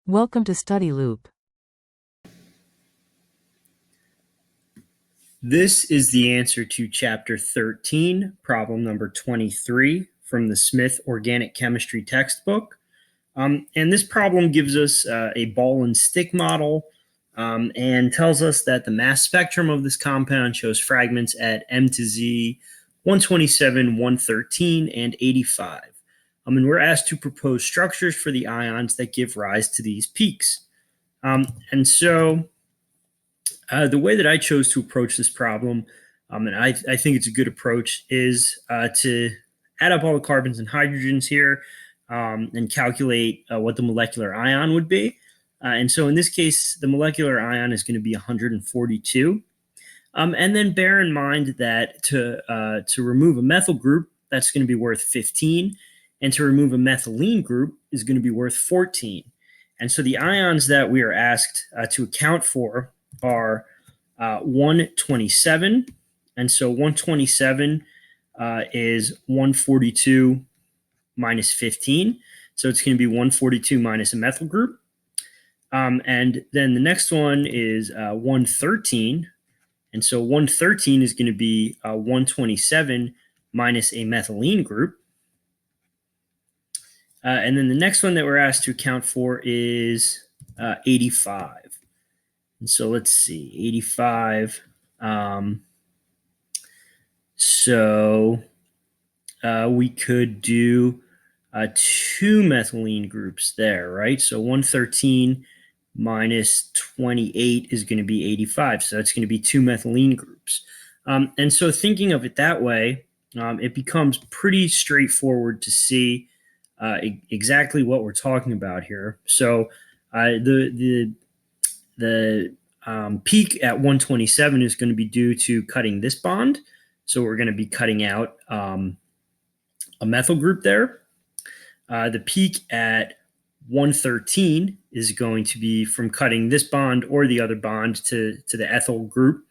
Welcome to Study Loop. This is the answer to Chapter 13, problem number 23 from the Smith Organic Chemistry textbook. And this problem gives us a ball and stick model and tells us that the mass spectrum of this compound shows fragments at M to Z 127, 113, and 85. And we're asked to propose structures for the ions that give rise to these peaks. And so the way that I chose to approach this problem, and I think it's a good approach, is to add up all the carbons and hydrogens here and calculate what the molecular ion would be. And so in this case, the molecular ion is going to be 142. And then bear in mind that to remove a methyl group, that's going to be worth 15. And to remove a methylene group is going to be worth 14. And so the ions that we are asked to account for are 127. And so 127 is 142 minus 15. So it's going to be 142 minus a methyl group. And then the next one is 113. And so 113 is going to be 127 minus a methylene group. And then the next one that we're asked to account for is 85. And so let's see, 85. So we could do two methylene groups there, right? So 113 minus 28 is going to be 85. So that's going to be two methylene groups. And so thinking of it that way, it becomes pretty straightforward to see exactly what we're talking about here. So the peak at 127 is going to be due to cutting this bond. So we're going to be cutting out a methyl group there. The peak at 113 is going to be from cutting this bond or the other bond to the ethyl group,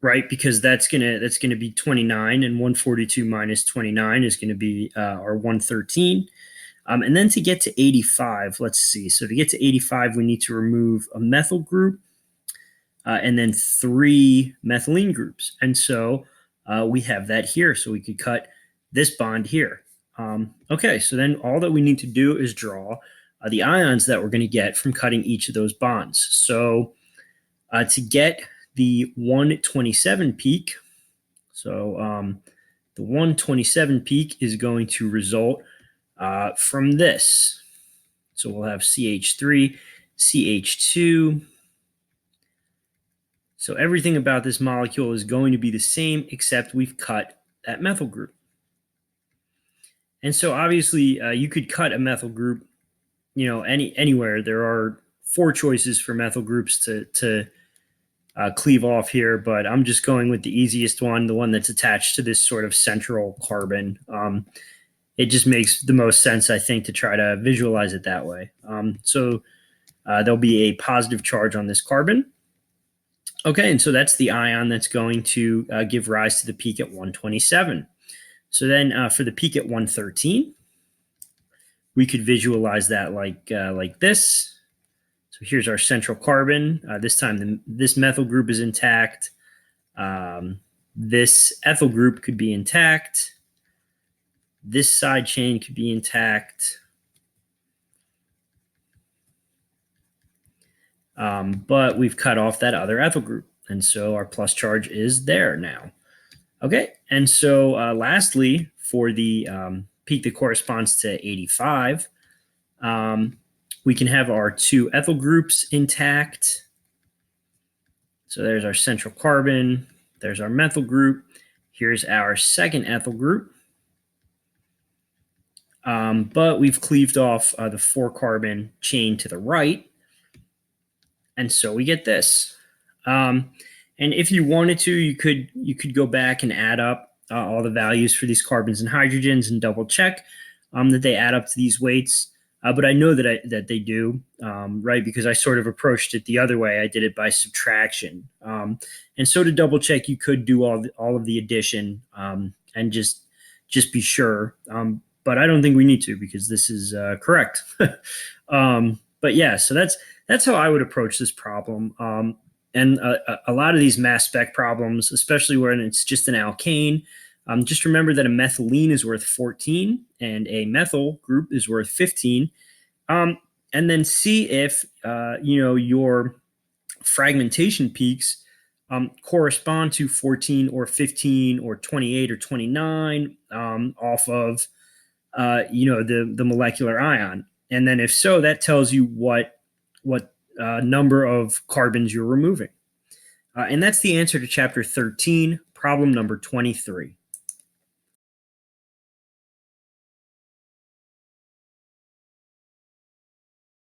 right? Because that's gonna be 29, and 142 minus 29 is going to be our 113. And then to get to 85, let's see. So to get to 85, we need to remove a methyl group and then three methylene groups. And so we have that here. So we could cut this bond here. Okay, so then all that we need to do is draw the ions that we're going to get from cutting each of those bonds. So to get the 127 peak, so the 127 peak is going to result from this. So we'll have CH3, CH2. So everything about this molecule is going to be the same, except we've cut that methyl group. And so obviously you could cut a methyl group, anywhere. There are four choices for methyl groups to cleave off here, but I'm just going with the easiest one, the one that's attached to this sort of central carbon. It just makes the most sense, I think, to try to visualize it that way. So there'll be a positive charge on this carbon. Okay, and so that's the ion that's going to give rise to the peak at 127. So then for the peak at 113, we could visualize that like this. So here's our central carbon. This time this methyl group is intact. This ethyl group could be intact. This side chain could be intact. But we've cut off that other ethyl group. And so our plus charge is there now. Okay, and so lastly, for the peak that corresponds to 85, we can have our two ethyl groups intact. So there's our central carbon. There's our methyl group. Here's our second ethyl group. But we've cleaved off the 4-carbon chain to the right. And so we get this. And if you wanted to, you could go back and add up all the values for these carbons and hydrogens and double check that they add up to these weights. But I know that they do, right? Because I sort of approached it the other way. I did it by subtraction. And so to double check, you could do all of the addition and just be sure. but I don't think we need to because this is correct. But yeah, so that's how I would approach this problem. And a lot of these mass spec problems, especially when it's just an alkane, just remember that a methylene is worth 14 and a methyl group is worth 15. And then see if your fragmentation peaks correspond to 14 or 15 or 28 or 29 off of the molecular ion. And then if so, that tells you what number of carbons you're removing. And that's the answer to chapter 13, problem number 23.